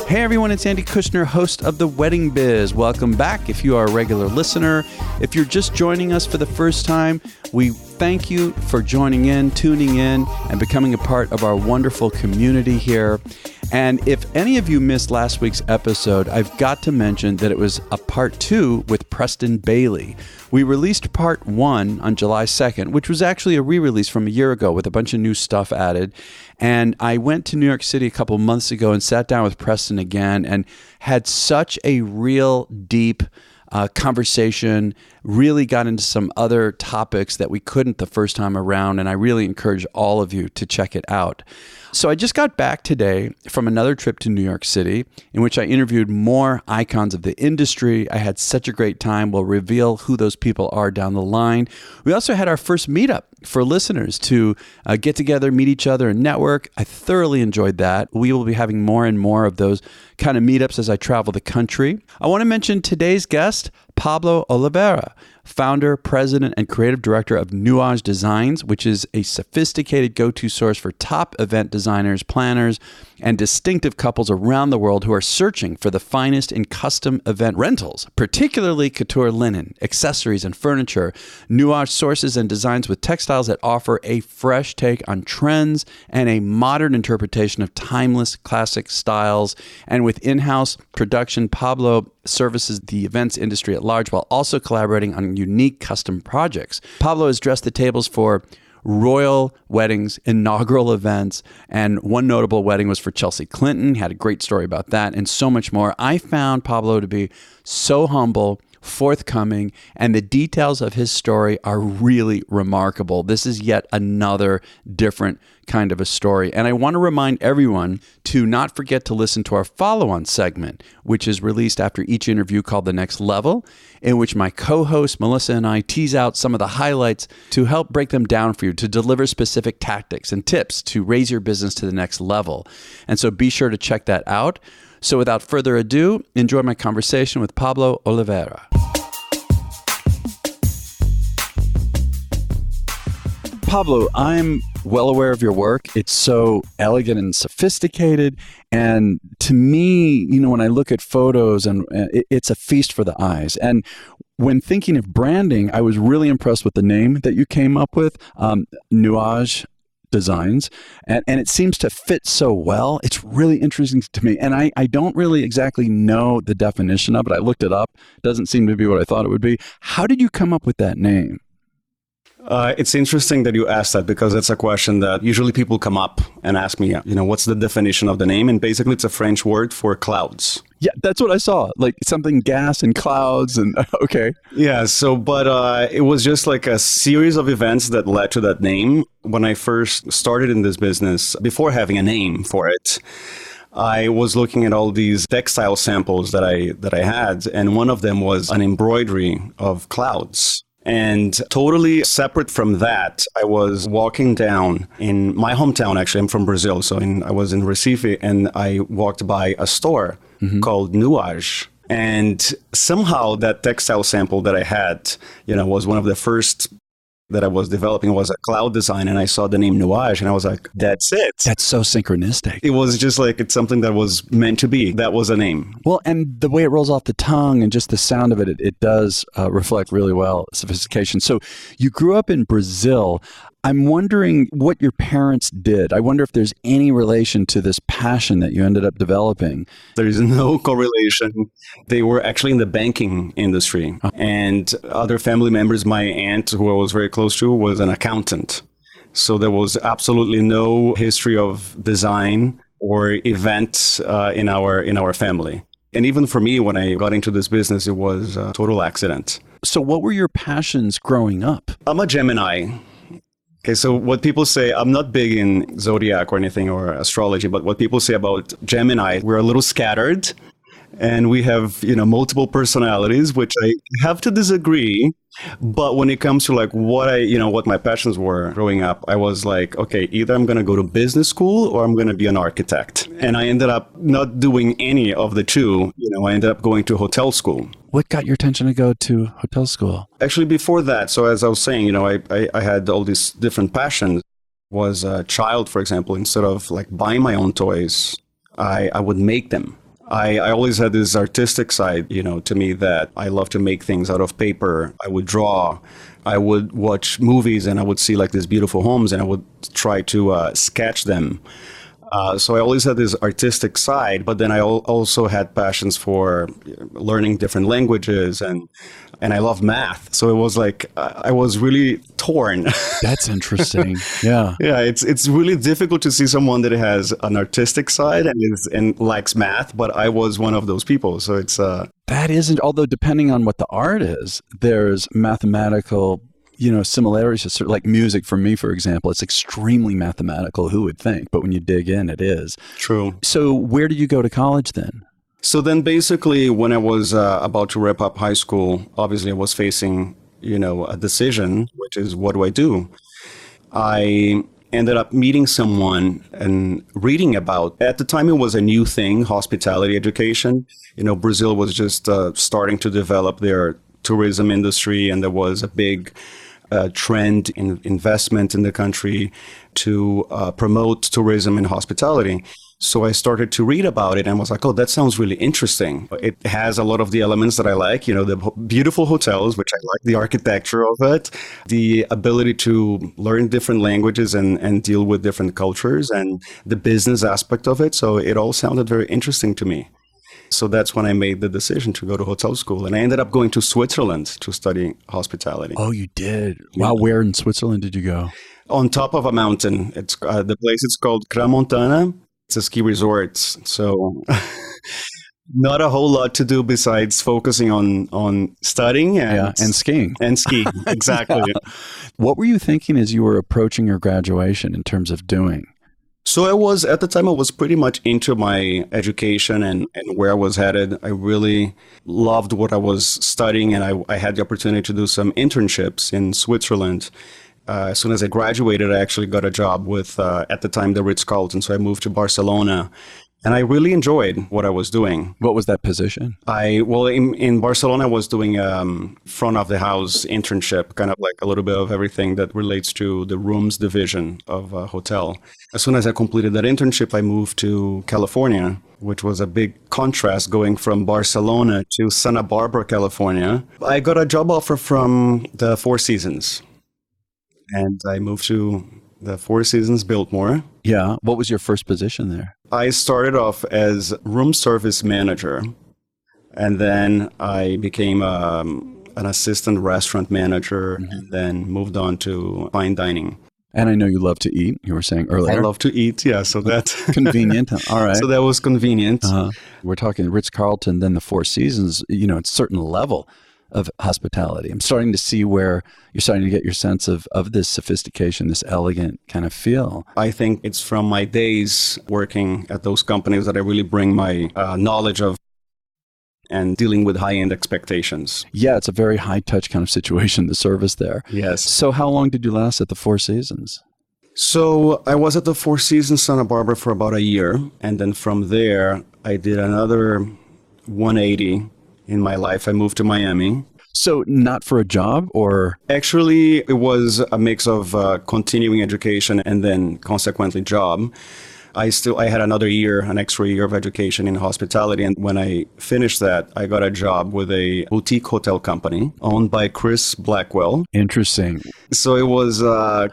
Hey everyone, it's Andy Kushner, host of The Wedding Biz. Welcome back if you are a regular listener. If you're just joining us for the first time, we thank you for joining in, tuning in, and becoming a part of our wonderful community here. And if any of you missed last week's episode, I've got to mention that it was a part 2 with Preston Bailey. We released part 1 on July 2nd, which was actually a re-release from a year ago with a bunch of new stuff added. And I went to New York City a couple months ago and sat down with Preston again and had such a real deep conversation, really got into some other topics that we couldn't the first time around, and I really encourage all of you to check it out. So I just got back today from another trip to New York City in which I interviewed more icons of the industry. I had such a great time. We'll reveal who those people are down the line. We also had our first meetup for listeners to get together, meet each other, and network. I thoroughly enjoyed that. We will be having more and more of those kind of meetups as I travel the country. I want to mention today's guest, Pablo Oliveira, founder, president, and creative director of Nuage Designs, which is a sophisticated go-to source for top event designers, planners, and distinctive couples around the world who are searching for the finest in custom event rentals, particularly couture linen, accessories, and furniture. Nuage sources and designs with textiles that offer a fresh take on trends and a modern interpretation of timeless classic styles. And with in-house production, Pablo services the events industry at large while also collaborating on unique custom projects. Pablo has dressed the tables for royal weddings, inaugural events, and one notable wedding was for Chelsea Clinton. He had a great story about that and so much more. I found Pablo to be so humble, forthcoming, and the details of his story are really remarkable. This is yet another different kind of a story. And I want to remind everyone to not forget to listen to our follow-on segment, which is released after each interview called The Next Level, in which my co-host Melissa and I tease out some of the highlights to help break them down for you, to deliver specific tactics and tips to raise your business to the next level. And so be sure to check that out. So without further ado, enjoy my conversation with Pablo Oliveira. Pablo, I'm well aware of your work. It's so elegant and sophisticated. And to me, when I look at photos, and it's a feast for the eyes. And when thinking of branding, I was really impressed with the name that you came up with, Nuage Designs, and it seems to fit so well. It's really interesting to me, and I don't really exactly know the definition of it. I looked it up. It doesn't seem to be what I thought it would be. How did you come up with that name? It's interesting that you asked that because it's a question that usually people come up and ask me, what's the definition of the name? And basically it's a French word for clouds. Yeah, that's what I saw. Like something gas and clouds and okay. Yeah, but it was just like a series of events that led to that name. When I first started in this business, before having a name for it, I was looking at all these textile samples that I had, and one of them was an embroidery of clouds. And totally separate from that, I was walking down in my hometown. Actually, I'm from Brazil, so I was in Recife, and I walked by a store called Nuage. And somehow that textile sample that I had, was one of the first that I was developing, was a cloud design, and I saw the name Nuage, and I was like, that's it. That's so synchronistic. It was just like, it's something that was meant to be. That was a name. Well, and the way it rolls off the tongue and just the sound of it does reflect really well sophistication. So you grew up in Brazil. I'm wondering what your parents did. I wonder if there's any relation to this passion that you ended up developing. There is no correlation. They were actually in the banking industry. And other family members, my aunt, who I was very close to, was an accountant. So there was absolutely no history of design or events in our family. And even for me, when I got into this business, it was a total accident. So what were your passions growing up? I'm a Gemini. Okay, so what people say, I'm not big in zodiac or anything or astrology, but what people say about Gemini, we're a little scattered and we have, multiple personalities, which I have to disagree. But when it comes to like what my passions were growing up, I was like, okay, either I'm going to go to business school or I'm going to be an architect. And I ended up not doing any of the two. I ended up going to hotel school. What got your attention to go to hotel school? Actually, before that, so as I was saying, I had all these different passions. Was a child, for example, instead of like buying my own toys, I would make them. I always had this artistic side, to me that I love to make things out of paper. I would draw. I would watch movies and I would see like these beautiful homes and I would try to sketch them. So I always had this artistic side, but then I also had passions for learning different languages and I love math. So it was like I was really torn. That's interesting. Yeah. Yeah, it's really difficult to see someone that has an artistic side and likes math, but I was one of those people. So it's that isn't, although depending on what the art is, there's mathematical similarities to like music for me, for example, it's extremely mathematical. Who would think? But when you dig in, it is. True. So where did you go to college then? So then basically when I was about to wrap up high school, obviously I was facing, a decision, which is what do I do? I ended up meeting someone and reading about, at the time it was a new thing, hospitality education. Brazil was just starting to develop their tourism industry and there was a big trend in investment in the country to promote tourism and hospitality. So I started to read about it and was like, oh, that sounds really interesting. It has a lot of the elements that I like, the beautiful hotels, which I like the architecture of it, the ability to learn different languages and deal with different cultures and the business aspect of it. So it all sounded very interesting to me. So that's when I made the decision to go to hotel school. And I ended up going to Switzerland to study hospitality. Oh, you did? Wow. Where in Switzerland did you go? On top of a mountain. It's the place is called Crans-Montana. It's a ski resort. So not a whole lot to do besides focusing on studying and skiing. And skiing, exactly. Yeah. What were you thinking as you were approaching your graduation in terms of doing? So at the time, I was pretty much into my education and where I was headed. I really loved what I was studying, and I had the opportunity to do some internships in Switzerland. As soon as I graduated, I actually got a job with, at the time, the Ritz-Carlton. So I moved to Barcelona. And I really enjoyed what I was doing. What was that position? In Barcelona, I was doing front of the house internship, kind of like a little bit of everything that relates to the rooms division of a hotel. As soon as I completed that internship, I moved to California, which was a big contrast going from Barcelona to Santa Barbara, California. I got a job offer from the Four Seasons, and I moved to the Four Seasons Biltmore. Yeah. What was your first position there? I started off as room service manager, and then I became an assistant restaurant manager, and then moved on to fine dining. And I know you love to eat, you were saying earlier. I love to eat, yeah, so that's... Convenient, all right. So that was convenient. We're talking Ritz-Carlton, then the Four Seasons, it's a certain level of hospitality. I'm starting to see where you're starting to get your sense of this sophistication, this elegant kind of feel. I think it's from my days working at those companies that I really bring my knowledge of and dealing with high-end expectations. Yeah, it's a very high-touch kind of situation, the service there. Yes. So how long did you last at the Four Seasons? So I was at the Four Seasons Santa Barbara for about a year. And then from there, I did another 180 in my life. I moved to Miami. So not for a job or? Actually, it was a mix of continuing education and then consequently job. I had an extra year of education in hospitality. And when I finished that, I got a job with a boutique hotel company owned by Chris Blackwell. Interesting. So it was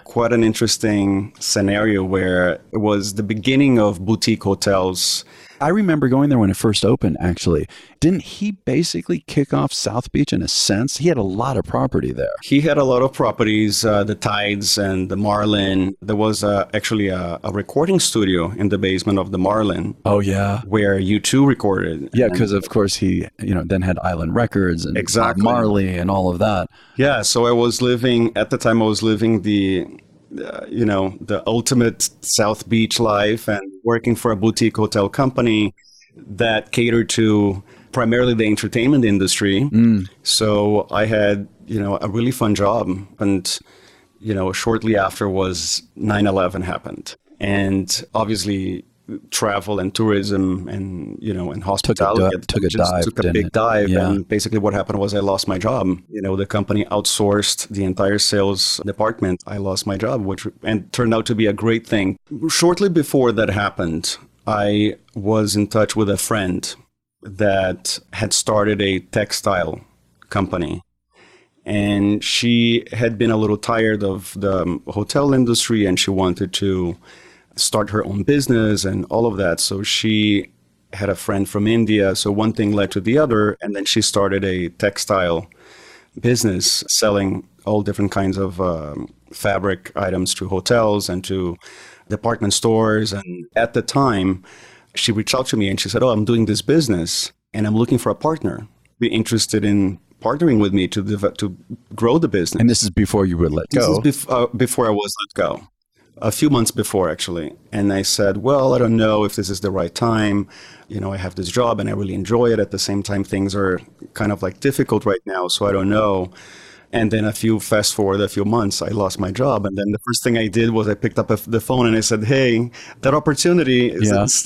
quite an interesting scenario where it was the beginning of boutique hotels. I remember going there when it first opened, actually. Didn't he basically kick off South Beach in a sense? He had a lot of property there. He had a lot of properties, the Tides and the Marlin. There was actually a recording studio in the basement of the Marlin. Oh, yeah. Where U2 recorded. Yeah, because of course he then had Island Records and exactly. Bob Marley and all of that. Yeah, so at the time I was living the ultimate South Beach life and working for a boutique hotel company that catered to primarily the entertainment industry. So I had, a really fun job. And, shortly after was 9/11 happened. And obviously travel and tourism and, and hospitality took a big dive. Yeah. And basically what happened was I lost my job. The company outsourced the entire sales department. I lost my job, and turned out to be a great thing. Shortly before that happened, I was in touch with a friend that had started a textile company. And she had been a little tired of the hotel industry and she wanted to start her own business and all of that. So she had a friend from India. So one thing led to the other. And then she started a textile business selling all different kinds of fabric items to hotels and to department stores. And at the time, she reached out to me and she said, "Oh, I'm doing this business and I'm looking for a partner. Be interested in partnering with me to grow the business." And this is before you were let go. This is before I was let go. A few months before, actually. And I said, "Well, I don't know if this is the right time. You know, I have this job and I really enjoy it. At the same time, things are kind of like difficult right now. So I don't know." And then fast forward a few months, I lost my job. And then the first thing I did was I picked up the phone and I said, "Hey, that opportunity,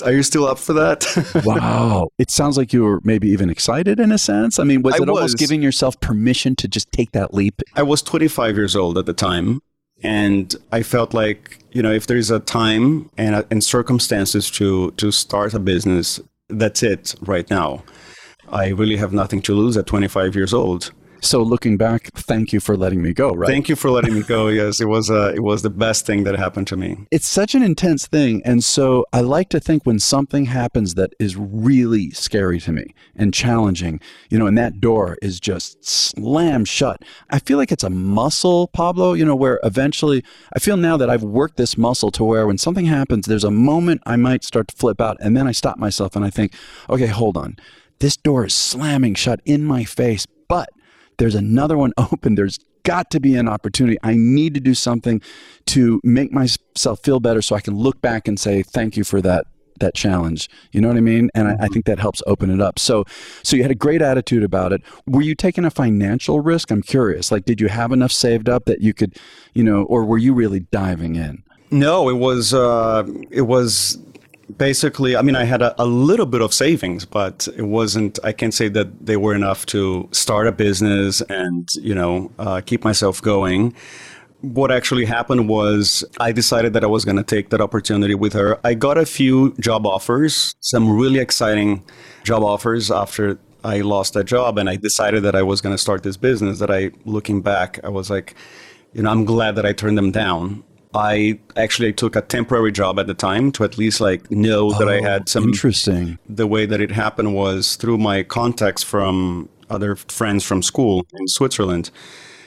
are you still up for that?" Wow. It sounds like you were maybe even excited in a sense. I mean, was it almost giving yourself permission to just take that leap? I was 25 years old at the time. And I felt like, you know, if there's a time and circumstances to start a business, that's it right now. I really have nothing to lose at 25 years old. So looking back, thank you for letting me go, right? Thank you for letting me go. Yes, it was the best thing that happened to me. It's such an intense thing. And so I like to think when something happens that is really scary to me and challenging, you know, and that door is just slammed shut. I feel like it's a muscle, Pablo, you know, where eventually I feel now that I've worked this muscle to where when something happens, there's a moment I might start to flip out. And then I stop myself and I think, okay, hold on. This door is slamming shut in my face, but there's another one open. There's got to be an opportunity. I need to do something to make myself feel better so I can look back and say, thank you for that challenge. You know what I mean? And I think that helps open it up. So you had a great attitude about it. Were you taking a financial risk? I'm curious. Like, did you have enough saved up that you could, you know, or were you really diving in? No, it was basically, I mean, I had a little bit of savings, but it wasn't, I can't say that they were enough to start a business and, you know, keep myself going. What actually happened was I decided that I was going to take that opportunity with her. I got a few job offers, some really exciting job offers after I lost that job. And I decided that I was going to start this business looking back, I was like, you know, I'm glad that I turned them down. I took a temporary job at the time to at least like know that I had some. Interesting. The way that it happened was through my contacts from other friends from school in Switzerland.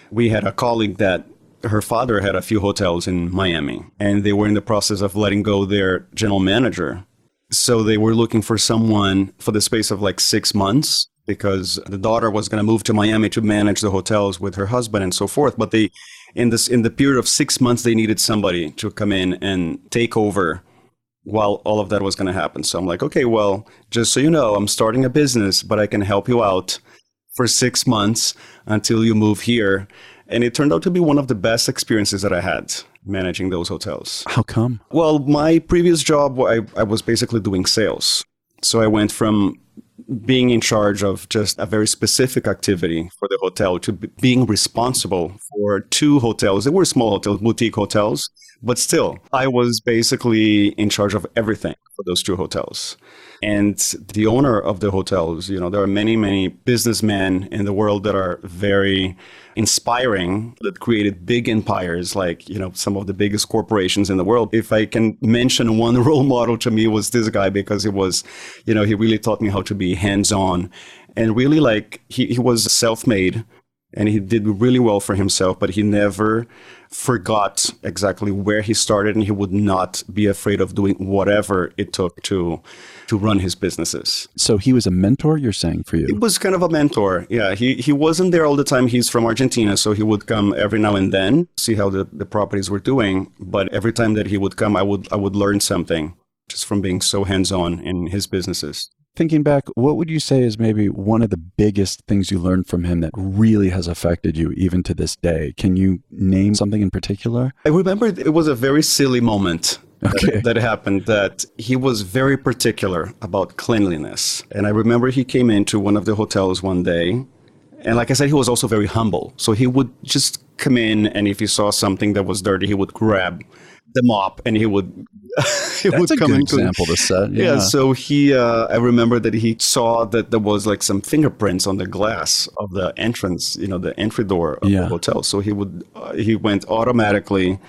We had a colleague that her father had a few hotels in Miami and they were in the process of letting go their general manager. So they were looking for someone for the space of like 6 months because the daughter was going to move to Miami to manage the hotels with her husband and so forth. But in the period of 6 months, they needed somebody to come in and take over while all of that was going to happen. So I'm like, okay, well, just so you know, I'm starting a business, but I can help you out for 6 months until you move here. And it turned out to be one of the best experiences that I had managing those hotels. How come? Well, my previous job, I was basically doing sales. So I went from being in charge of just a very specific activity for the hotel to being responsible for 2 hotels. They were small hotels, boutique hotels, but still, I was basically in charge of everything for those 2 hotels. And the owner of the hotels, you know, there are many, many businessmen in the world that are very inspiring, that created big empires, like, you know, some of the biggest corporations in the world. If I can mention one role model to me was this guy, because it was, you know, he really taught me how to be hands-on and really like he was self-made and he did really well for himself, but he never forgot exactly where he started and he would not be afraid of doing whatever it took to run his businesses. So he was a mentor, you're saying, for you? He was kind of a mentor. Yeah, he wasn't there all the time. He's from Argentina, so he would come every now and then, see how the properties were doing. But every time that he would come, I would learn something just from being so hands-on in his businesses. Thinking back, what would you say is maybe one of the biggest things you learned from him that really has affected you even to this day? Can you name something in particular? I remember it was a very silly moment that happened, that he was very particular about cleanliness. And I remember he came into one of the hotels one day. And like I said, he was also very humble. So he would just come in and if he saw something that was dirty, he would grab the mop, and he would That's a good example to set. Yeah. So I remember that he saw that there was like some fingerprints on the glass of the entrance, the entry door of the hotel. So he went automatically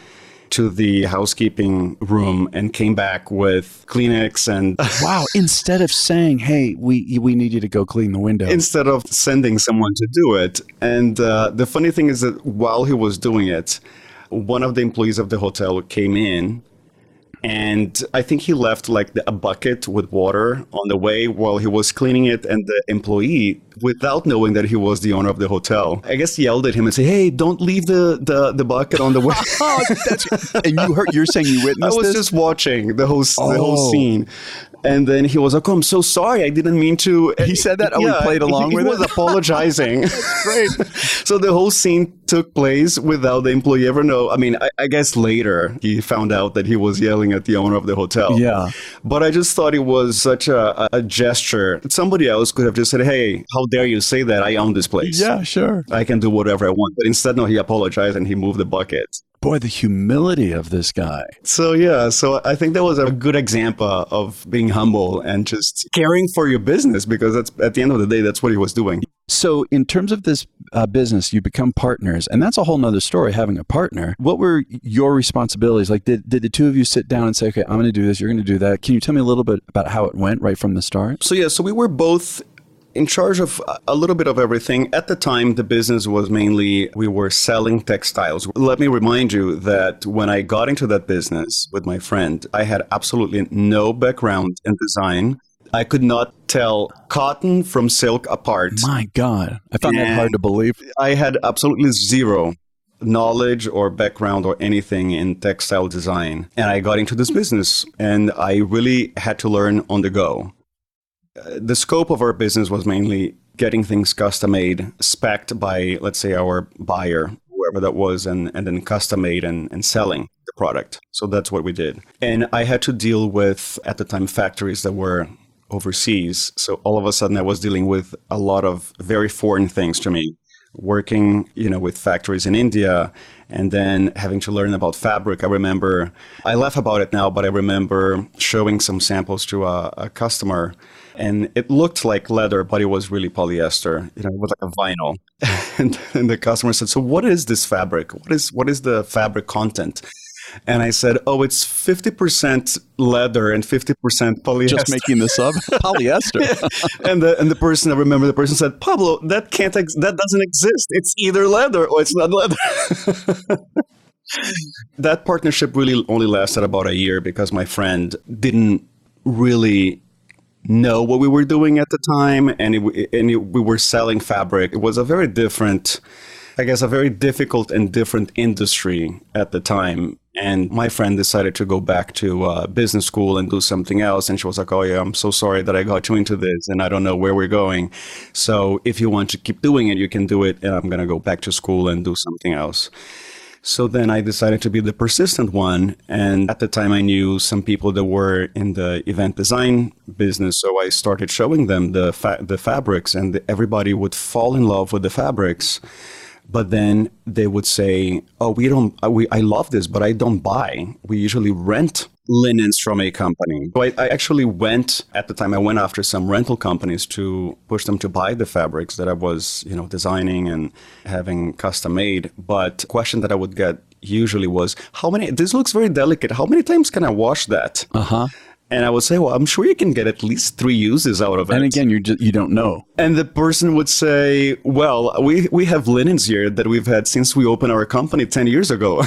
to the housekeeping room and came back with Kleenex and wow, instead of saying, hey, we need you to go clean the window. Instead of sending someone to do it. And the funny thing is that while he was doing it, one of the employees of the hotel came in, and I think he left like a bucket with water on the way while he was cleaning it. And the employee, without knowing that he was the owner of the hotel, I guess yelled at him and said, hey, don't leave the bucket on the way. And you're saying you witnessed this? I was just watching the whole scene. And then he was like, oh, I'm so sorry. I didn't mean to. He said that? We played along with it? He was apologizing. That's great. So the whole scene took place without the employee ever know. I mean, I guess later he found out that he was yelling at the owner of the hotel. Yeah. But I just thought it was such a gesture. Somebody else could have just said, hey, how dare you say that? I own this place. Yeah, sure. I can do whatever I want. But instead, no, he apologized and he moved the bucket. Boy, the humility of this guy. So I think that was a good example of being humble and just caring for your business, because that's at the end of the day, that's what he was doing. So in terms of this business, you become partners, and that's a whole nother story, having a partner. What were your responsibilities? Like, did the two of you sit down and say, okay, I'm going to do this, you're going to do that? Can you tell me a little bit about how it went right from the start? So we were both in charge of a little bit of everything. At the time, the business was mainly, we were selling textiles. Let me remind you that when I got into that business with my friend, I had absolutely no background in design. I could not tell cotton from silk apart. My God. I found that hard to believe. I had absolutely zero knowledge or background or anything in textile design. And I got into this business, and I really had to learn on the go. The scope of our business was mainly getting things custom made, spec'd by, let's say, our buyer, whoever that was, and then custom made and selling the product. So that's what we did. And I had to deal with, at the time, factories that were overseas. So all of a sudden I was dealing with a lot of very foreign things to me, working, with factories in India, and then having to learn about fabric. I laugh about it now, but I remember showing some samples to a customer, and it looked like leather, but it was really polyester. It was like a vinyl. and the customer said, so what is this fabric? What is the fabric content? And I said, oh, it's 50% leather and 50% polyester. Just making this up? Polyester. and the person, I remember the person said, Pablo, that doesn't exist. It's either leather or it's not leather. That partnership really only lasted about a year because my friend didn't really know what we were doing at the time. And we were selling fabric. It was a very different, I guess, a very difficult and different industry at the time. And my friend decided to go back to business school and do something else. And she was like, oh, yeah, I'm so sorry that I got you into this, and I don't know where we're going. So if you want to keep doing it, you can do it. And I'm going to go back to school and do something else. So then I decided to be the persistent one. And at the time, I knew some people that were in the event design business. So I started showing them the fabrics, and everybody would fall in love with the fabrics. But then they would say, oh, I love this, but I don't buy. We usually rent linens from a company. So I actually at the time, I went after some rental companies to push them to buy the fabrics that I was, designing and having custom made. But the question that I would get usually was, this looks very delicate. How many times can I wash that? Uh-huh. And I would say, well, I'm sure you can get at least 3 uses out of it. And again, you don't know. And the person would say, well, we have linens here that we've had since we opened our company 10 years ago.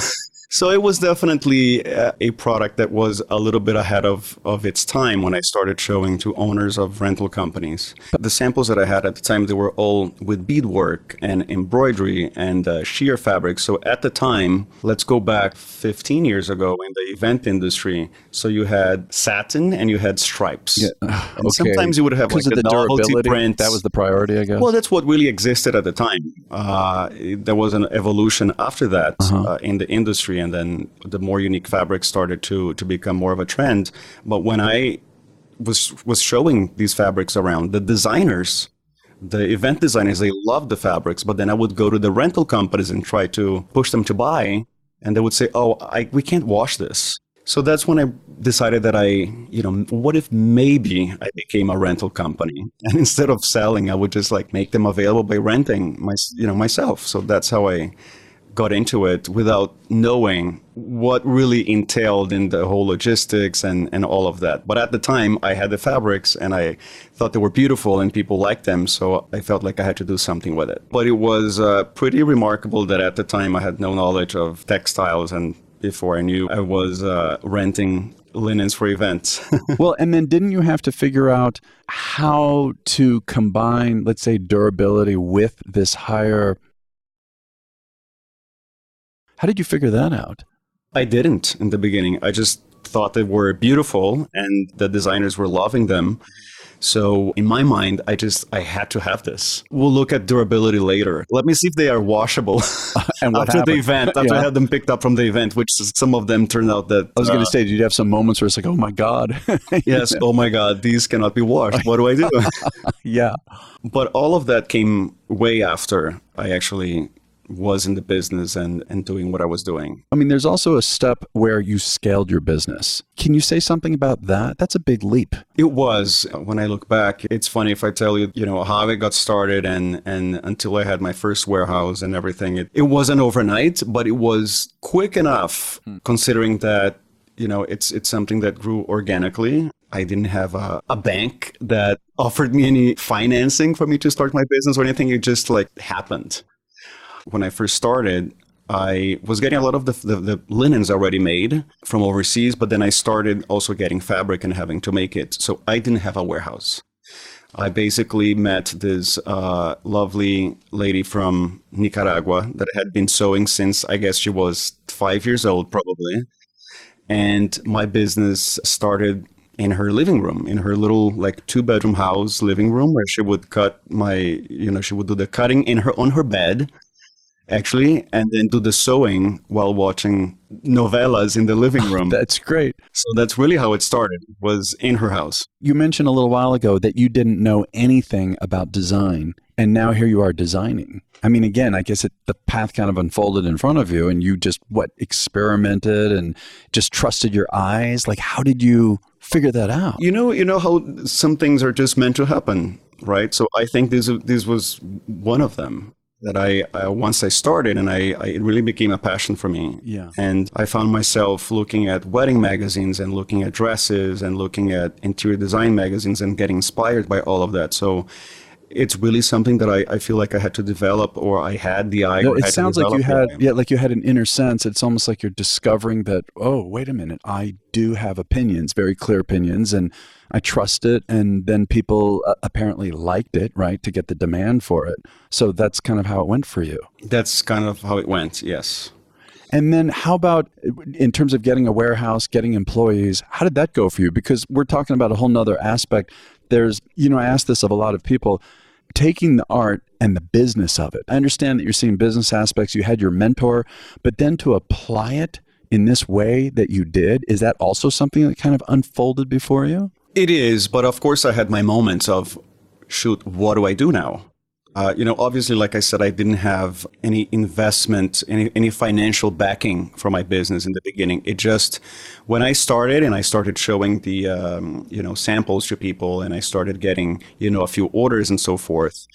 So it was definitely a product that was a little bit ahead of its time when I started showing to owners of rental companies. But the samples that I had at the time, they were all with beadwork and embroidery and sheer fabric. So at the time, let's go back 15 years ago in the event industry. So you had satin and you had stripes. Yeah. And sometimes you would have like the novelty print. That was the priority, I guess. Well, that's what really existed at the time. There was an evolution after that in the industry. And then the more unique fabrics started to become more of a trend. But when I was showing these fabrics around, the designers, the event designers, they loved the fabrics. But then I would go to the rental companies and try to push them to buy. And they would say, oh, we can't wash this. So that's when I decided that what if maybe I became a rental company, and instead of selling, I would just like make them available by renting myself. So that's how I got into it without knowing what really entailed in the whole logistics and all of that. But at the time, I had the fabrics and I thought they were beautiful and people liked them. So I felt like I had to do something with it. But it was pretty remarkable that at the time I had no knowledge of textiles, and before I knew, I was renting linens for events. Well, and then didn't you have to figure out how to combine, let's say, durability with this higher... How did you figure that out? I didn't in the beginning. I just thought they were beautiful and the designers were loving them. So in my mind, I had to have this. We'll look at durability later. Let me see if they are washable And after the event, after I had them picked up from the event, which some of them turned out that... I was going to say, did you have some moments where it's like, oh my God. Yes, oh my God, these cannot be washed. What do I do? Yeah. But all of that came way after I actually was in the business and doing what I was doing. I mean, there's also a step where you scaled your business. Can you say something about that? That's a big leap. It was. When I look back, it's funny if I tell you, how I got started and until I had my first warehouse and everything. It wasn't overnight, but it was quick enough considering that, it's something that grew organically. I didn't have a bank that offered me any financing for me to start my business or anything. It just happened. When I first started, I was getting a lot of the linens already made from overseas, but then I started also getting fabric and having to make it. So I didn't have a warehouse. I basically met this lovely lady from Nicaragua that had been sewing since, I guess she was 5 years old, probably. And my business started in her living room, in her little 2-bedroom house living room, where she would cut she would do the cutting on her bed, actually, and then do the sewing while watching novellas in the living room. That's great. So that's really how it started, was in her house. You mentioned a little while ago that you didn't know anything about design, and now here you are designing. I mean, again, I guess the path kind of unfolded in front of you, and you just, experimented and just trusted your eyes? How did you figure that out? You know how some things are just meant to happen, right? So I think this was one of them. That once I started, and it really became a passion for me. Yeah. And I found myself looking at wedding magazines and looking at dresses and looking at interior design magazines and getting inspired by all of that. So it's really something that I feel like I had to develop, or I had the eye. No, it sounds like you had an inner sense. It's almost like you're discovering that, oh, wait a minute, I do have opinions, very clear opinions, and I trust it. And then people apparently liked it, right, to get the demand for it. So that's kind of how it went for you. That's kind of how it went, yes. And then how about in terms of getting a warehouse, getting employees, how did that go for you? Because we're talking about a whole nother aspect. There's, I ask this of a lot of people, taking the art and the business of it. I understand that you're seeing business aspects, you had your mentor, but then to apply it in this way that you did, is that also something that kind of unfolded before you? It is, but of course I had my moments of, shoot, what do I do now? Obviously, like I said, I didn't have any investment, any financial backing for my business in the beginning. It just, when I started and I started showing the, samples to people and I started getting, a few orders and so forth,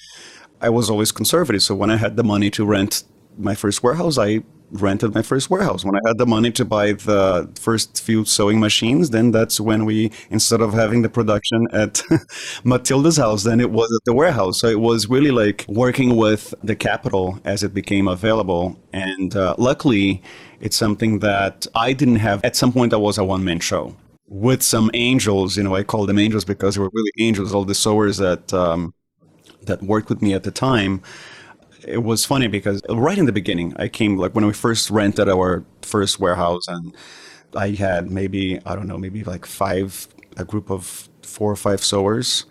I was always conservative. So when I had the money to rent my first warehouse, I rented my first warehouse. When I had the money to buy the first few sewing machines, then that's when we, instead of having the production at Matilda's house, then it was at the warehouse. So it was really working with the capital as it became available. And luckily, it's something that I didn't have. At some point, I was a one-man show with some angels. I call them angels because they were really angels, all the sewers that worked with me at the time. It was funny because right in the beginning, I came when we first rented our first warehouse, and I had maybe a group of 4 or 5 sewers.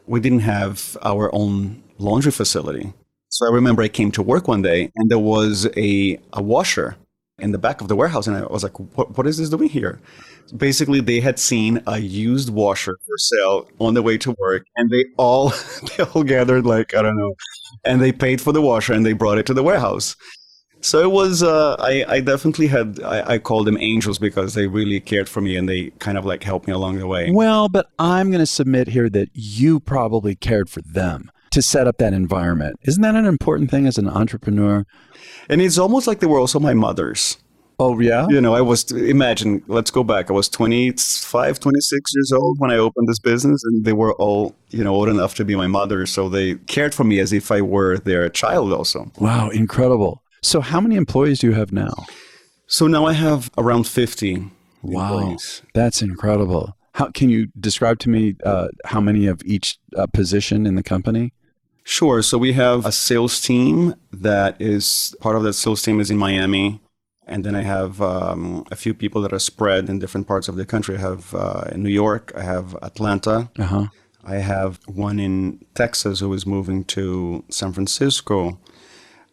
We didn't have our own laundry facility. So I remember I came to work one day and there was a washer in the back of the warehouse. And I was like, what is this doing here? Basically, they had seen a used washer for sale on the way to work, and they all gathered and they paid for the washer and they brought it to the warehouse. So it was, I definitely had, I called them angels because they really cared for me and they kind of like helped me along the way. Well, but I'm going to submit here that you probably cared for them to set up that environment. Isn't that an important thing as an entrepreneur? And it's almost like they were also my mothers. Oh, yeah? Imagine, let's go back. I was 25, 26 years old when I opened this business, and they were all, old enough to be my mother. So they cared for me as if I were their child also. Wow, incredible. So how many employees do you have now? So now I have around 50 employees. That's incredible. How can you describe to me how many of each position in the company? Sure. So we have a sales team that is, part of that sales team is in Miami. And then I have a few people that are spread in different parts of the country. I have in New York, I have Atlanta. Uh-huh. I have one in Texas who is moving to San Francisco.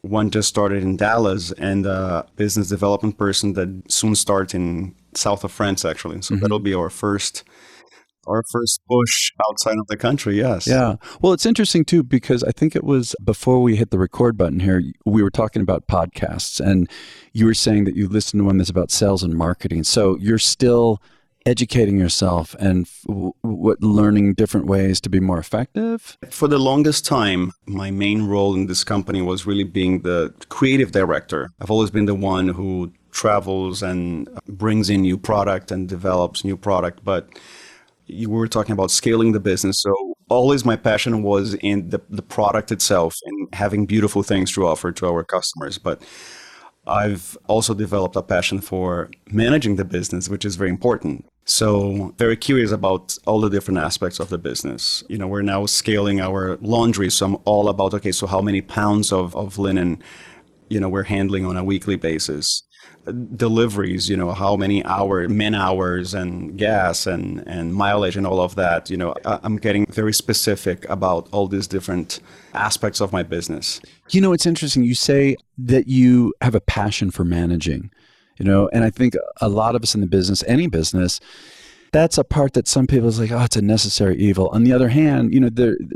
One just started in Dallas, and a business development person that soon starts in south of France, actually. So that'll be our first push outside of the country, yes. Yeah. Well, it's interesting too, because I think it was before we hit the record button here, we were talking about podcasts, and you were saying that you listened to one that's about sales and marketing. So you're still educating yourself and learning different ways to be more effective? For the longest time, my main role in this company was really being the creative director. I've always been the one who travels and brings in new product and develops new product, but you were talking about scaling the business. So always my passion was in the product itself and having beautiful things to offer to our customers. But I've also developed a passion for managing the business, which is very important. So very curious about all the different aspects of the business. We're now scaling our laundry. So I'm all about, okay, so how many pounds of linen, we're handling on a weekly basis. Deliveries, how many man hours and gas and mileage and all of that. I'm getting very specific about all these different aspects of my business. It's interesting. You say that you have a passion for managing, and I think a lot of us in the business, any business, that's a part that some people is like, oh, it's a necessary evil. On the other hand,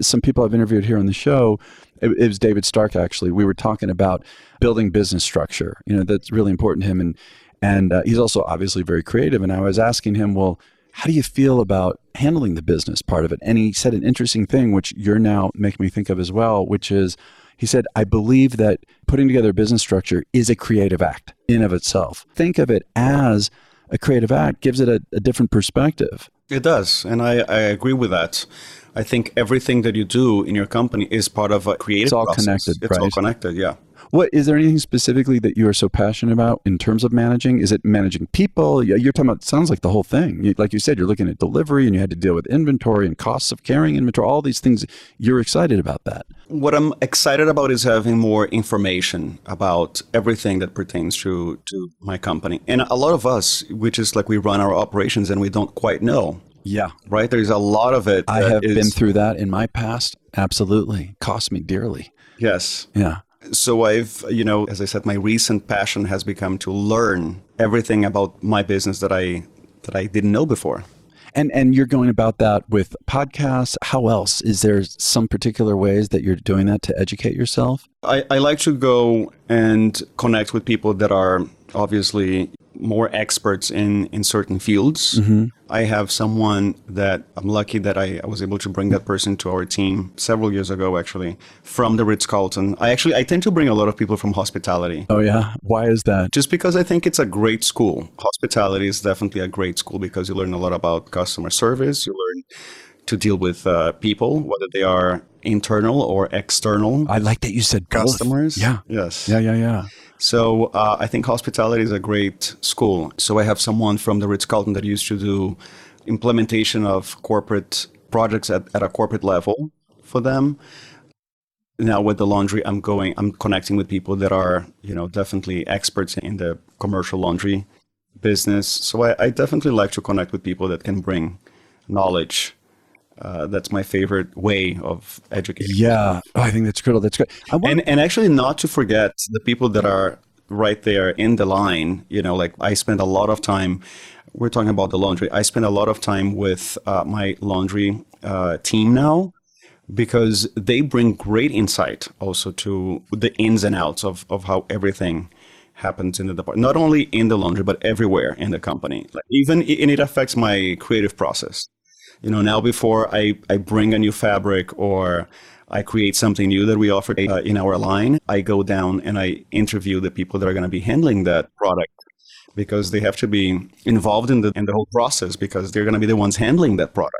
some people I've interviewed here on the show, it was David Stark, actually. We were talking about building business structure. That's really important to him. And he's also obviously very creative. And I was asking him, well, how do you feel about handling the business part of it? And he said an interesting thing, which you're now making me think of as well, which is, he said, I believe that putting together a business structure is a creative act in of itself. Think of it as a creative act, gives it a different perspective. It does. And I agree with that. I think everything that you do in your company is part of a creative process. It's all connected, It's right? all connected, yeah. Is there anything specifically that you are so passionate about in terms of managing? Is it managing people? You're talking about, it sounds like the whole thing. Like you said, you're looking at delivery and you had to deal with inventory and costs of carrying inventory, all these things. You're excited about that. What I'm excited about is having more information about everything that pertains to my company. And a lot of us, which is like we run our operations and we don't quite know. Yeah. Right? There's a lot of it. I have been through that in my past. Absolutely. Cost me dearly. Yes. Yeah. So I've, as I said, my recent passion has become to learn everything about my business that I didn't know before. And you're going about that with podcasts. How else? Is there some particular ways that you're doing that to educate yourself? I like to go and connect with people that are obviously more experts in certain fields. Mm-hmm. I have someone that I'm lucky that I was able to bring that person to our team several years ago, actually, from the Ritz-Carlton. I tend to bring a lot of people from hospitality. Oh, yeah? Why is that? Just because I think it's a great school. Hospitality is definitely a great school because you learn a lot about customer service. You learn to deal with people, whether they are internal or external. I like that you said customers. Both. Yeah. Yes. Yeah. So I think hospitality is a great school. So I have someone from the Ritz-Carlton that used to do implementation of corporate projects at a corporate level for them. Now with the laundry, I'm connecting with people that are, definitely experts in the commercial laundry business. So I definitely like to connect with people that can bring knowledge. That's my favorite way of educating. Yeah, I think that's critical. That's good. And actually not to forget the people that are right there in the line. Like I spend a lot of time, we're talking about the laundry. I spend a lot of time with my laundry team now because they bring great insight also to the ins and outs of how everything happens in the department, not only in the laundry, but everywhere in the company. Like even, and it affects my creative process. Now before I bring a new fabric or I create something new that we offer in our line, I go down and I interview the people that are going to be handling that product, because they have to be involved in the whole process, because they're going to be the ones handling that product.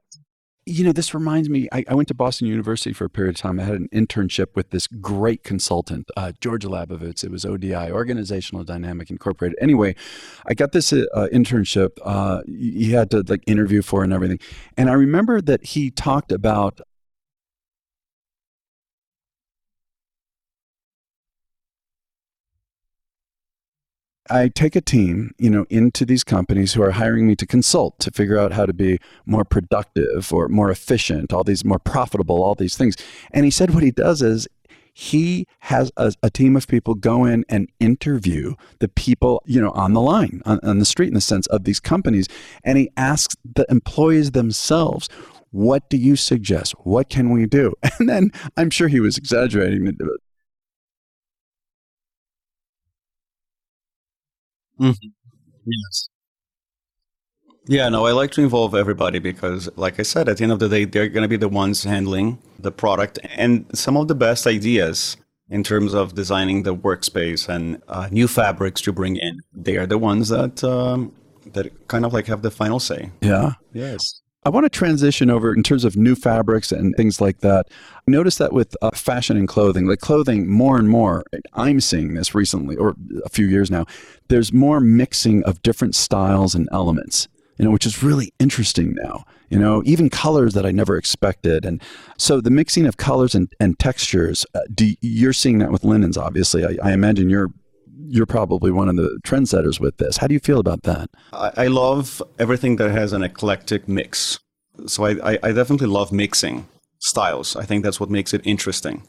This reminds me, I went to Boston University for a period of time. I had an internship with this great consultant, George Labovitz. It was ODI, Organizational Dynamic Incorporated. Anyway, I got this internship. He had to interview for it and everything. And I remember that he talked about I take a team, into these companies who are hiring me to consult, to figure out how to be more productive or more efficient, more profitable, all these things. And he said what he does is he has a team of people go in and interview the people, on the line, on the street, in the sense of these companies. And he asks the employees themselves, what do you suggest? What can we do? And then I'm sure he was exaggerating it. Mm-hmm. Yes. Yeah, no, I like to involve everybody because, like I said, at the end of the day, they're going to be the ones handling the product, and some of the best ideas in terms of designing the workspace and new fabrics to bring in. They are the ones that kind of have the final say. Yeah. Yes. I want to transition over in terms of new fabrics and things like that. I noticed that with fashion and clothing, more and more, I'm seeing this recently, or a few years now, there's more mixing of different styles and elements, which is really interesting now, even colors that I never expected. And so the mixing of colors and textures, you're seeing that with linens, obviously. I imagine you're probably one of the trendsetters with this. How do you feel about that? I love everything that has an eclectic mix. So I definitely love mixing styles. I think that's what makes it interesting.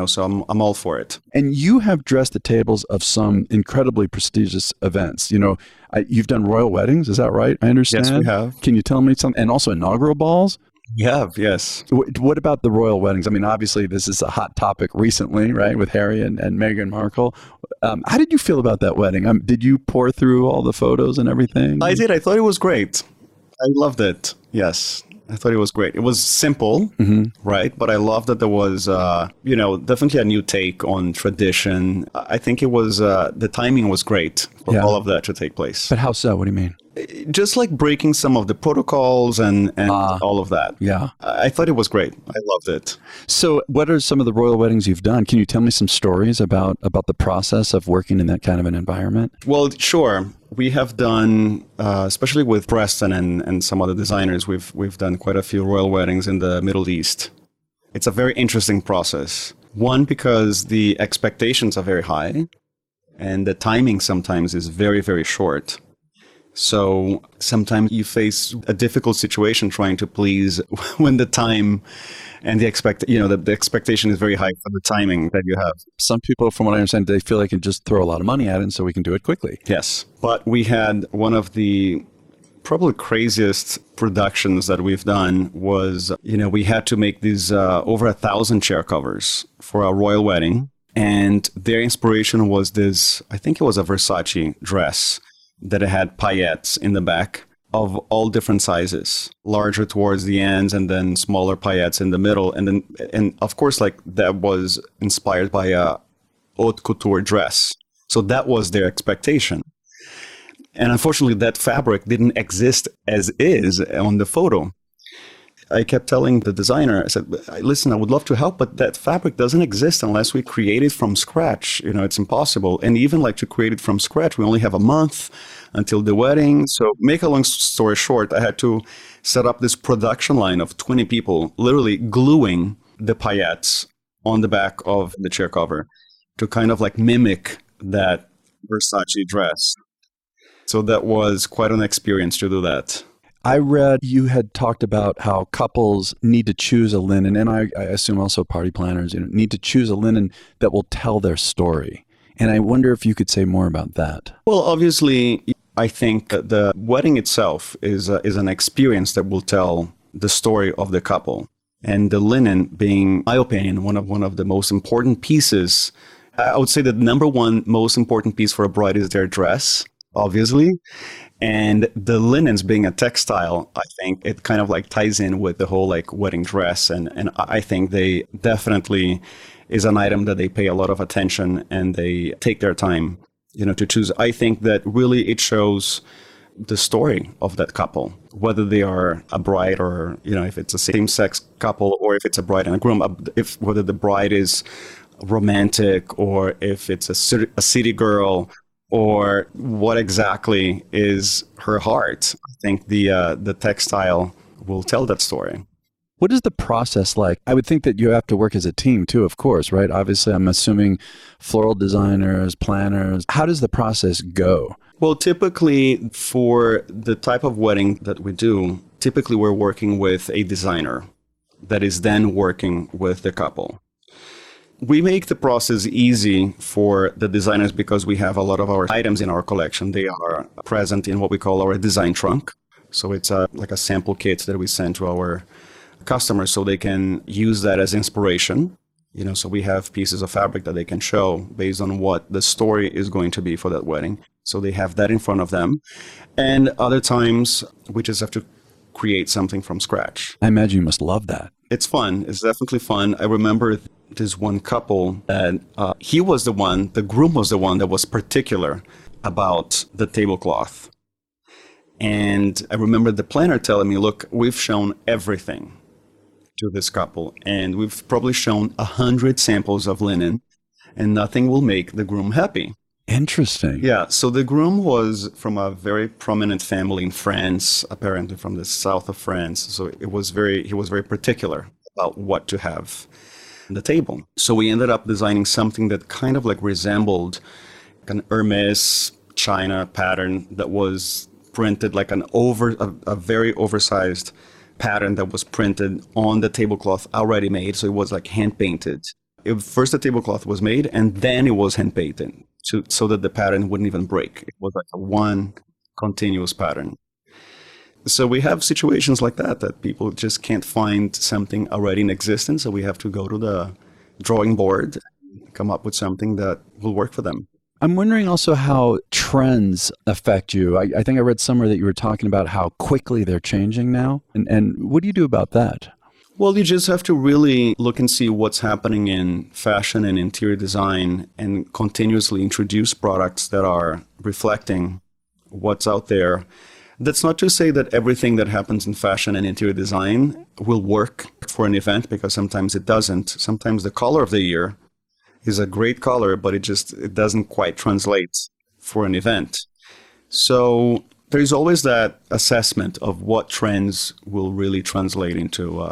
So I'm all for it. And you have dressed the tables of some incredibly prestigious events. You've done royal weddings, is that right? I understand. Yes, we have. Can you tell me something? And also inaugural balls? We have, yes. What about the royal weddings? I mean, obviously, this is a hot topic recently, right, with Harry and Meghan Markle. How did you feel about that wedding? Did you pour through all the photos and everything? I did. I thought it was great. I loved it. Yes. I thought it was great. It was simple, right? But I love that there was, definitely a new take on tradition. I think it was, the timing was great for all of that to take place. But how so? What do you mean? Just breaking some of the protocols and all of that. Yeah. I thought it was great. I loved it. So what are some of the royal weddings you've done? Can you tell me some stories about the process of working in that kind of an environment? Well, sure. We have done, especially with Preston and some other designers, we've done quite a few royal weddings in the Middle East. It's a very interesting process. One, because the expectations are very high and the timing sometimes is very, very short. So sometimes you face a difficult situation trying to please when the time and the expectation is very high for the timing that you have. Some people, from what I understand, they feel they can just throw a lot of money at it, and so we can do it quickly. Yes, but we had one of the probably craziest productions that we've done was, we had to make these over 1,000 chair covers for a royal wedding, and their inspiration was this, I think it was a Versace dress that it had paillettes in the back of all different sizes, larger towards the ends and then smaller paillettes in the middle. And of course, that was inspired by a haute couture dress. So that was their expectation. And unfortunately, that fabric didn't exist as is on the photo. I kept telling the designer, I said, listen, I would love to help, but that fabric doesn't exist unless we create it from scratch. It's impossible. And even to create it from scratch, we only have a month until the wedding. So make a long story short, I had to set up this production line of 20 people, literally gluing the paillettes on the back of the chair cover to kind of mimic that Versace dress. So that was quite an experience to do that. I read you had talked about how couples need to choose a linen, and I assume also party planners need to choose a linen that will tell their story. And I wonder if you could say more about that. Well, obviously, I think the wedding itself is an experience that will tell the story of the couple. And the linen being, in my opinion, one of the most important pieces I would say that number one most important piece for a bride is their dress, obviously. And the linens being a textile, I think it kind of like ties in with the whole like wedding dress. And I think they definitely is an item that they pay a lot of attention and they take their time, to choose. I think that really it shows the story of that couple, whether they are a bride or, if it's a same-sex couple or if it's a bride and a groom, whether the bride is romantic or if it's a city girl or what exactly is her heart. I think the textile will tell that story. What is the process like? I would think that you have to work as a team too, of course, right? Obviously, I'm assuming floral designers, planners. How does the process go? Well, typically for the type of wedding that we do, typically we're working with a designer that is then working with the couple. We make the process easy for the designers because we have a lot of our items in our collection. They are present in what we call our design trunk. So it's like a sample kit that we send to our customers so they can use that as inspiration. So we have pieces of fabric that they can show based on what the story is going to be for that wedding. So they have that in front of them. And other times we just have to create something from scratch. I imagine you must love that. It's fun. It's definitely fun. I remember this one couple that the groom was the one that was particular about the tablecloth. And I remember the planner telling me, look, we've shown everything to this couple and we've probably shown 100 samples of linen and nothing will make the groom happy. Interesting. Yeah. So the groom was from a very prominent family in France, apparently from the south of France. So he was very particular about what to have on the table. So we ended up designing something that kind of like resembled an Hermes China pattern that was printed like a very oversized pattern that was printed on the tablecloth already made. So it was like hand painted. First the tablecloth was made and then it was hand painted. So that the pattern wouldn't even break. It was like a one continuous pattern. So we have situations like that people just can't find something already in existence. So we have to go to the drawing board and come up with something that will work for them. I'm wondering also how trends affect you. I think I read somewhere that you were talking about how quickly they're changing now. And what do you do about that? Well, you just have to really look and see what's happening in fashion and interior design and continuously introduce products that are reflecting what's out there. That's not to say that everything that happens in fashion and interior design will work for an event, because sometimes it doesn't. Sometimes the color of the year is a great color, but it doesn't quite translate for an event. So there's always that assessment of what trends will really translate into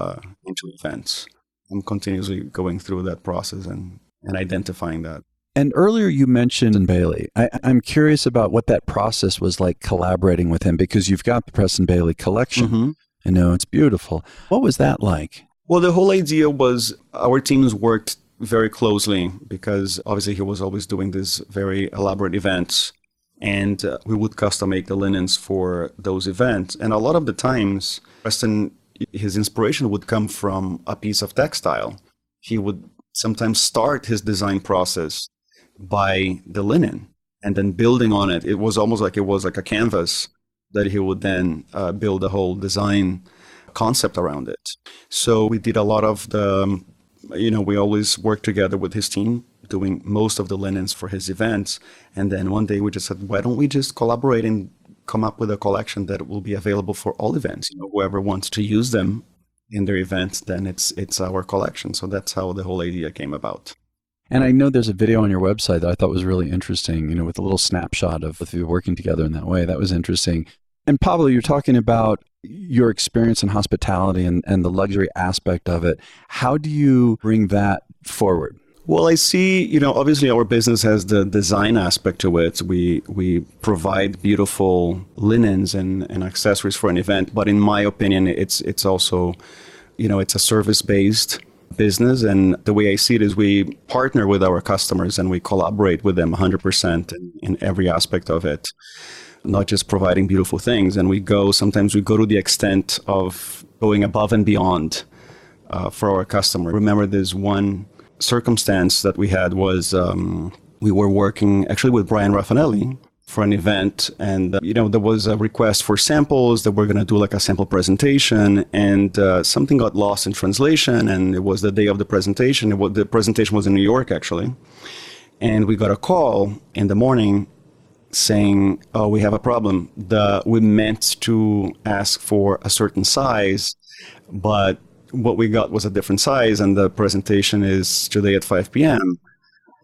events. I'm continuously going through that process and identifying that. And earlier you mentioned Bailey. I'm curious about what that process was like collaborating with him, because you've got the Preston Bailey collection. Mm-hmm. I know it's beautiful. What was that like? Well, the whole idea was our teams worked very closely because obviously he was always doing these very elaborate events. And we would custom make the linens for those events. And a lot of the times, Preston, his inspiration would come from a piece of textile. He would sometimes start his design process by the linen and then building on it. It was almost like a canvas that he would then build a whole design concept around it. So we did a lot of we always worked together with his team, doing most of the linens for his events. And then one day we just said, why don't we just collaborate and come up with a collection that will be available for all events? Whoever wants to use them in their events, then it's our collection. So that's how the whole idea came about. And I know there's a video on your website that I thought was really interesting, with a little snapshot of you working together in that way. That was interesting. And Pablo, you're talking about your experience in hospitality and the luxury aspect of it. How do you bring that forward? Well, I see, obviously our business has the design aspect to it. We provide beautiful linens and accessories for an event. But in my opinion, it's also, it's a service-based business. And the way I see it is we partner with our customers and we collaborate with them 100% in every aspect of it, not just providing beautiful things. And sometimes we go to the extent of going above and beyond for our customer. Remember, there's one circumstance that we had was we were working actually with Brian Raffanelli for an event, and there was a request for samples that we're going to do like a sample presentation, and something got lost in translation, and it was the day of the presentation. The presentation was in New York actually, and we got a call in the morning saying, "Oh, we have a problem. We meant to ask for a certain size, but what we got was a different size, and the presentation is today at 5 p.m."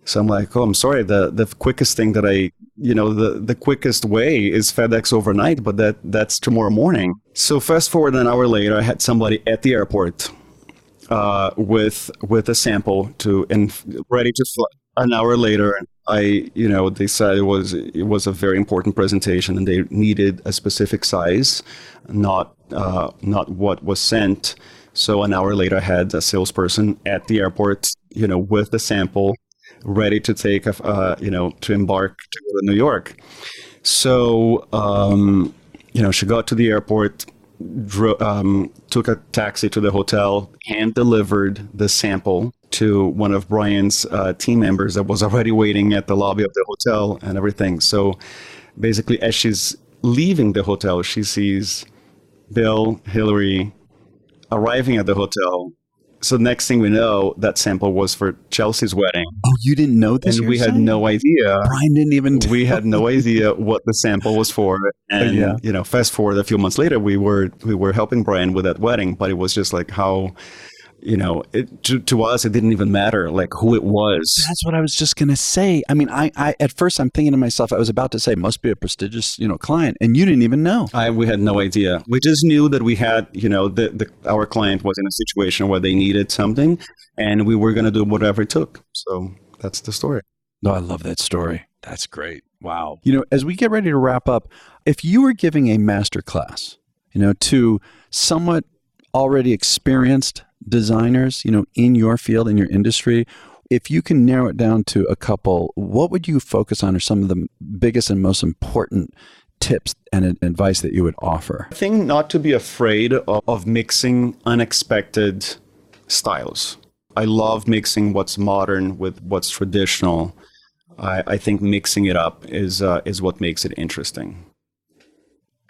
So I'm like, "Oh, I'm sorry. The quickest thing that the quickest way is FedEx overnight, but that's tomorrow morning." So fast forward an hour later, I had somebody at the airport with a sample ready to fly. An hour later, they said it was a very important presentation, and they needed a specific size, not what was sent. So an hour later, I had a salesperson at the airport, with the sample, ready to take, to embark to go to New York. So, she got to the airport, took a taxi to the hotel, hand delivered the sample to one of Brian's team members that was already waiting at the lobby of the hotel and everything. So basically, as she's leaving the hotel, she sees Bill, Hillary arriving at the hotel. So next thing we know, that sample was for Chelsea's wedding. Oh, you didn't know this? And we had no idea. Brian didn't even We had no idea what the sample was for. And, fast forward a few months later, we were helping Brian with that wedding, but it was just like how, to us, it didn't even matter like who it was. That's what I was just going to say. I mean, I at first I'm thinking to myself, I was about to say, must be a prestigious, client, and you didn't even know. We had no idea. We just knew that we had, our client was in a situation where they needed something, and we were going to do whatever it took. So that's the story. No, I love that story. That's great. Wow. As we get ready to wrap up, if you were giving a master class, to somewhat already experienced designers, in your field, in your industry, if you can narrow it down to a couple, what would you focus on, or some of the biggest and most important tips and advice that you would offer? I think not to be afraid of mixing unexpected styles. I love mixing what's modern with what's traditional. I think mixing it up is what makes it interesting.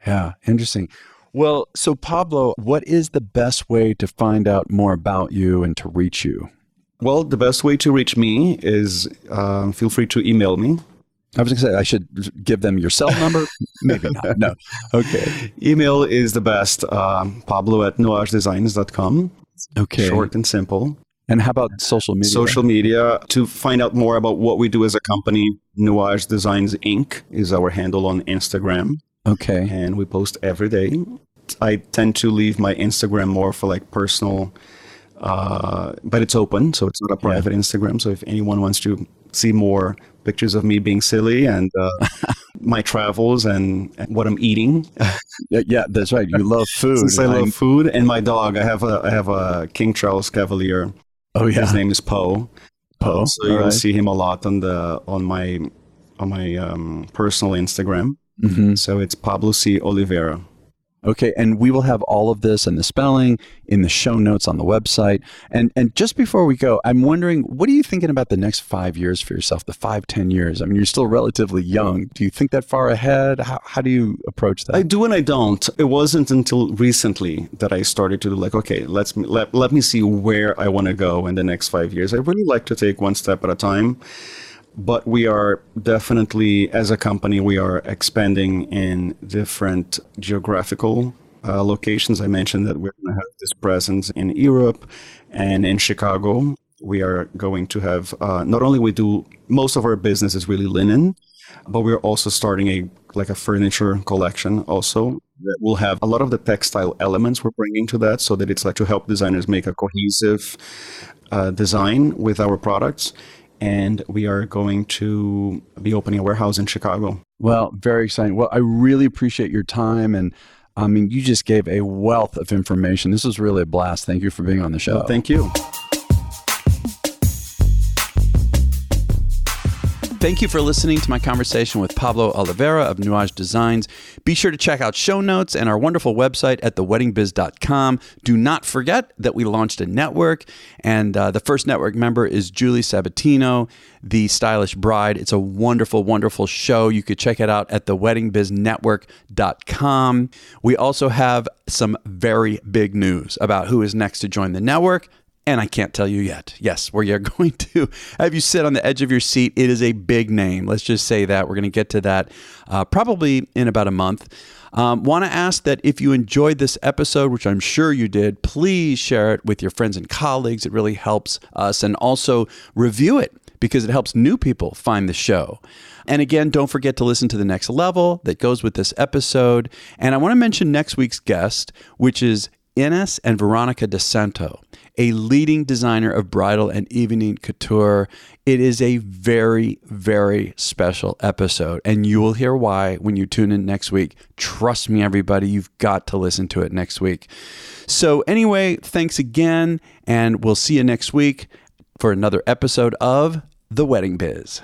Yeah, interesting. Well, so Pablo, what is the best way to find out more about you and to reach you? Well, the best way to reach me is feel free to email me. I was going to say, I should give them your cell number. Maybe not. No. Okay. Email is the best. Pablo@nuagedesigns.com. Okay. Short and simple. And how about social media? Social media. To find out more about what we do as a company, Nuage Designs Inc. is our handle on Instagram. Okay. And we post every day. I tend to leave my Instagram more for like personal, but it's open, so it's not a private Instagram. So if anyone wants to see more pictures of me being silly and my travels and what I'm eating. Yeah, that's right. You love food. Since I love food, and my dog. I have a King Charles Cavalier. Oh yeah. His name is Poe. Poe. So you'll see him a lot on my personal Instagram. Mm-hmm. So it's Pablo C. Oliveira. Okay, and we will have all of this and the spelling in the show notes on the website. And just before we go, I'm wondering, what are you thinking about the next 5 years for yourself, the 5-10 years? I mean, you're still relatively young. Do you think that far ahead? How do you approach that? I do and I don't. It wasn't until recently that I started to do like, okay, let me see where I want to go in the next 5 years. I really like to take one step at a time. But we are definitely, as a company, we are expanding in different geographical locations. I mentioned that we're going to have this presence in Europe and in Chicago. We are going to have, not only we do, most of our business is really linen, but we're also starting a furniture collection also that will have a lot of the textile elements we're bringing to that, so that it's like to help designers make a cohesive design with our products. And we are going to be opening a warehouse in Chicago. Well, very exciting. Well, I really appreciate your time. And I mean, you just gave a wealth of information. This was really a blast. Thank you for being on the show. Well, thank you. Thank you for listening to my conversation with Pablo Oliveira of Nuage Designs. Be sure to check out show notes and our wonderful website at theweddingbiz.com. Do not forget that we launched a network, and the first network member is Julie Sabatino, the stylish bride. It's a wonderful, wonderful show. You could check it out at theweddingbiznetwork.com. We also have some very big news about who is next to join the network. And I can't tell you yet. Yes, we are going to have you sit on the edge of your seat. It is a big name. Let's just say that. We're going to get to that probably in about a month. Want to ask that if you enjoyed this episode, which I'm sure you did, please share it with your friends and colleagues. It really helps us. And also review it because it helps new people find the show. And again, don't forget to listen to The Next Level that goes with this episode. And I want to mention next week's guest, which is Ines and Veronica DeSanto, a leading designer of bridal and evening couture. It is a very, very special episode, and you will hear why when you tune in next week. Trust me, everybody, you've got to listen to it next week. So anyway, thanks again, and we'll see you next week for another episode of The Wedding Biz.